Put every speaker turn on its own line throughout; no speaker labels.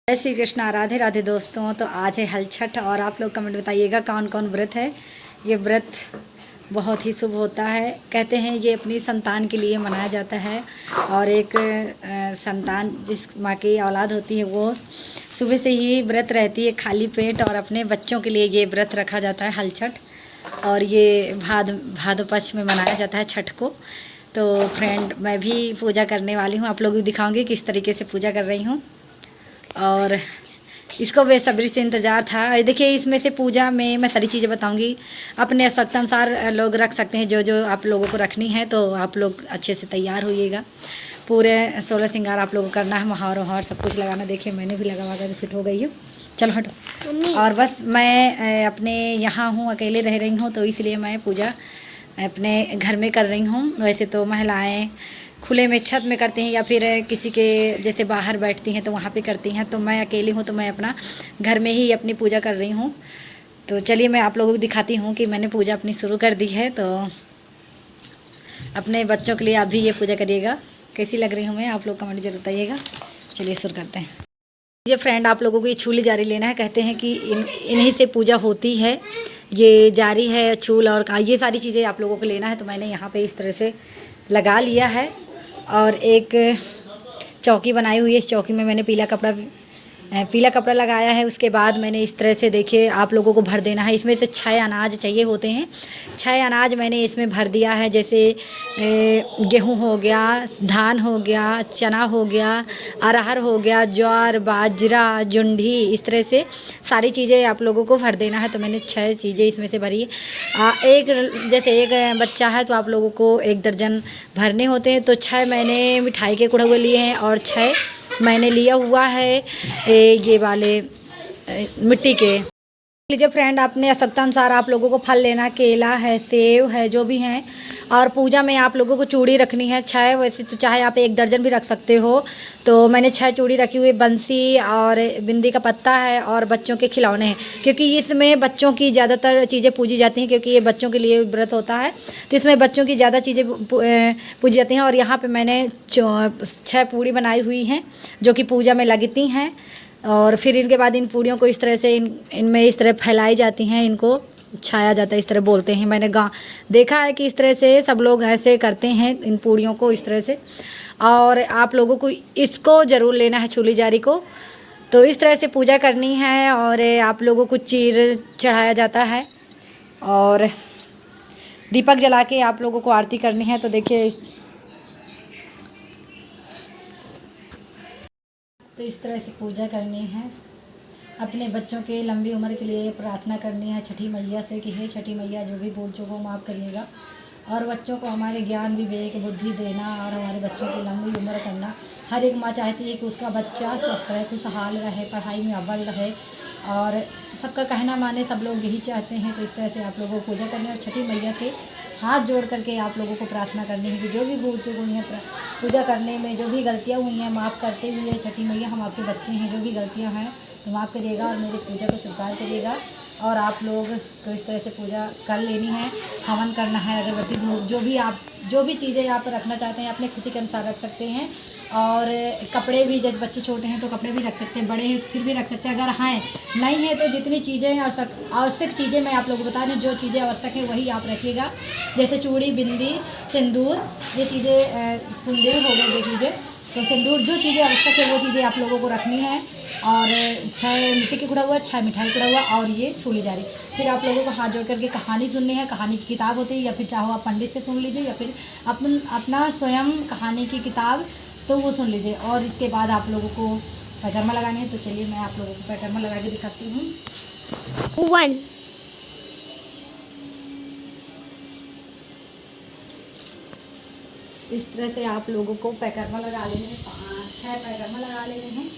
जय श्री कृष्णा। राधे राधे दोस्तों। तो आज है हल छठ और आप लोग कमेंट बताइएगा कौन कौन व्रत है। ये व्रत बहुत ही शुभ होता है। कहते हैं ये अपनी संतान के लिए मनाया जाता है और एक संतान जिस माँ की औलाद होती है वो सुबह से ही व्रत रहती है खाली पेट, और अपने बच्चों के लिए ये व्रत रखा जाता है हल छठ। और ये भाद्र पक्ष में मनाया जाता है छठ को। तो फ्रेंड, मैं भी पूजा करने वाली हूँ, आप लोग भी दिखाऊंगी किस तरीके से पूजा कर रही हूँ। और इसको बेसब्री से इंतज़ार था। देखिए, इसमें से पूजा में मैं सारी चीज़ें बताऊंगी। अपने आवश्यकता अनुसार लोग रख सकते हैं, जो जो आप लोगों को रखनी है। तो आप लोग अच्छे से तैयार होइएगा। पूरे 16 श्रृंगार आप लोगों को करना है, महावर वहार सब कुछ लगाना। देखिए, मैंने भी लगा कर फिट हो गई हूँ। चलो हटो। और बस मैं अपने यहाँ हूँ, अकेले रह रही हूँ, तो इसलिए मैं पूजा अपने घर में कर रही हूँ। वैसे तो महिलाएँ खुले में छत में करती हैं या फिर किसी के जैसे बाहर बैठती हैं तो वहाँ पे करती हैं। तो मैं अकेली हूँ तो मैं अपना घर में ही अपनी पूजा कर रही हूँ। तो चलिए मैं आप लोगों को दिखाती हूँ कि मैंने पूजा अपनी शुरू कर दी है। तो अपने बच्चों के लिए आप भी ये पूजा करिएगा। कैसी लग रही हूँ मैं, आप लोग कमेंट जरूर बताइएगा। चलिए शुरू करते हैं। ये फ्रेंड, आप लोगों को ये छूल जारी लेना है। कहते हैं कि इन्हीं से पूजा होती है। ये जारी है, छूल और ये सारी चीज़ें आप लोगों को लेना है। तो मैंने यहाँ पे इस तरह से लगा लिया है और एक चौकी बनाई हुई है। इस चौकी में मैंने पीला कपड़ा लगाया है। उसके बाद मैंने इस तरह से, देखिए, आप लोगों को भर देना है। इसमें से 6 अनाज चाहिए होते हैं। 6 अनाज मैंने इसमें भर दिया है। जैसे गेहूँ हो गया, धान हो गया, चना हो गया, अरहर हो गया, ज्वार, बाजरा, जुंडी, इस तरह से सारी चीज़ें आप लोगों को भर देना है। तो मैंने 6 चीज़ें इसमें से भरी है। जैसे एक बच्चा है तो आप लोगों को 1 दर्जन भरने होते हैं। तो 6 मैंने मिठाई के कुड़हुए लिए हैं और 6 मैंने लिया हुआ है ये वाले मिट्टी के। लीजिए फ्रेंड, अपने आवश्यकता अनुसार आप लोगों को फल लेना, केला है, सेब है, जो भी हैं। और पूजा में आप लोगों को चूड़ी रखनी है 6। वैसे तो चाहे आप 1 दर्जन भी रख सकते हो। तो मैंने 6 चूड़ी रखी हुई। बंसी और बिंदी का पत्ता है और बच्चों के खिलौने हैं, क्योंकि इसमें बच्चों की ज़्यादातर चीज़ें पूजी जाती हैं, क्योंकि ये बच्चों के लिए व्रत होता है। तो इसमें बच्चों की ज़्यादा चीज़ें पूजी जाती हैं। और यहाँ पर मैंने 6 पूड़ी बनाई हुई हैं जो कि पूजा में लगती हैं। और फिर इनके बाद इन पूड़ियों को इस तरह से इनमें इस तरह फैलाई जाती हैं, इनको छाया जाता है, इस तरह बोलते हैं। मैंने देखा है कि इस तरह से सब लोग ऐसे करते हैं इन पूड़ियों को इस तरह से। और आप लोगों को इसको ज़रूर लेना है, छूली जारी को। तो इस तरह से पूजा करनी है। और आप लोगों को चीर चढ़ाया जाता है और दीपक जला के आप लोगों को आरती करनी है। तो देखिए, तो इस तरह से पूजा करनी है। अपने बच्चों के लंबी उम्र के लिए प्रार्थना करनी है छठी मैया से कि हे छठी मैया, जो भी बोल चूको माफ़ करिएगा और बच्चों को हमारे ज्ञान विवेक बुद्धि देना और हमारे बच्चों की लंबी उम्र करना। हर एक माँ चाहती है कि उसका बच्चा स्वस्थ रहे, खुशहाल रहे, पढ़ाई में अव्वल रहे और सबका कहना माने। सब लोग यही चाहते हैं। तो इस तरह से आप लोगों को पूजा करनी है और छठी मैया से हाथ जोड़ करके आप लोगों को प्रार्थना करनी है कि जो भी भूल चूक हुई हैं पूजा करने में, जो भी गलतियाँ हुई हैं, माफ़ करते हुए छठी मैया हम आपके बच्चे हैं, जो भी गलतियाँ हैं तो माफ़ करिएगा और मेरी पूजा को स्वीकार करिएगा। और आप लोग को इस तरह से पूजा कर लेनी है। हवन करना है, अगरबत्ती, धूप, जो भी चीज़ें आप रखना चाहते हैं अपने खुशी के अनुसार रख सकते हैं। और कपड़े भी, जैसे बच्चे छोटे हैं तो कपड़े भी रख सकते हैं, बड़े हैं तो फिर भी रख सकते हैं। अगर हैं नहीं है तो जितनी चीज़ें आवश्यक चीज़ें मैं आप लोगों को बता रही हूँ, जो चीज़ें आवश्यक है वही आप रखिएगा। जैसे चूड़ी, बिंदी, सिंदूर, ये चीज़ें सिंदूर हो गए, देख लीजिए। तो सिंदूर, जो चीज़ें आवश्यक है वो चीज़ें आप लोगों को रखनी है। और 6 मिट्टी के कुड़ा हुआ, 6 मिठाई कुड़ा हुआ और ये छूली जारी। फिर आप लोगों को हाथ जोड़ करके कहानी सुननी है। कहानी की किताब होती है, या फिर चाहो आप पंडित से सुन लीजिए, या फिर अपना स्वयं कहानी की किताब तो वो सुन लीजिए। और इसके बाद आप लोगों को पैकर्मा लगानी है। तो चलिए मैं आप लोगों को पैकर्मा लगा के दिखाती हूँ।
1
इस तरह से आप लोगों को पैकर्मा लगा लेने हैं। 6 पैकर्मा लगा लेने हैं।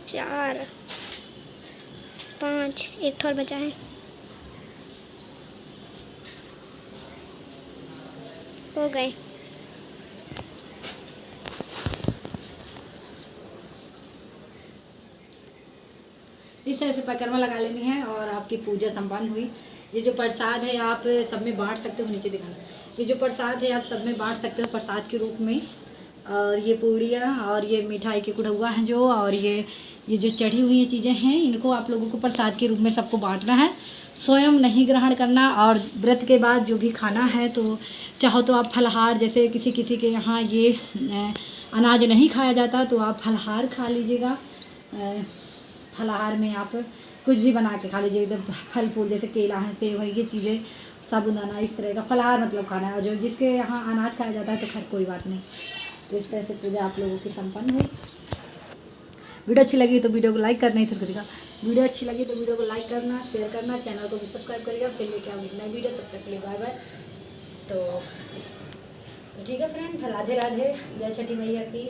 चार 5 एक और बचा है। हो गए।
तरह से परिक्रमा लगा लेनी है और आपकी पूजा संपन्न हुई। ये जो प्रसाद है आप सब में बांट सकते हो, नीचे दिखाना। ये जो प्रसाद है आप सब में बांट सकते हो प्रसाद के रूप में। और ये पूड़ियाँ और ये मिठाई के कुढ़ुआ हैं जो, और ये जो चढ़ी हुई चीज़ें हैं इनको आप लोगों को प्रसाद के रूप में सबको बांटना है, स्वयं नहीं ग्रहण करना। और व्रत के बाद जो भी खाना है तो चाहो तो आप फलाहार, जैसे किसी किसी के यहाँ ये अनाज नहीं खाया जाता तो आप फलाहार खा लीजिएगा। फलाहार में आप कुछ भी बना के खा लीजिए, एकदम फल फूल जैसे केला है, सेब है, ये चीज़ें, साबुदाना, इस तरह का फलाहार मतलब खाना है। और जो जिसके यहाँ अनाज खाया जाता है तो खैर कोई बात नहीं। तो इस तरह से पूजा आप लोगों की संपन्न हुई। वीडियो अच्छी लगी तो वीडियो को लाइक करना, इधर दिखा। वीडियो अच्छी लगी तो वीडियो को लाइक करना, शेयर करना, चैनल को भी सब्सक्राइब करिएगा। फिर लेके आओगे नई वीडियो, तब तक के लिए बाय बाय। तो ठीक है फ्रेंड, राधे राधे, जय छठी मैया की।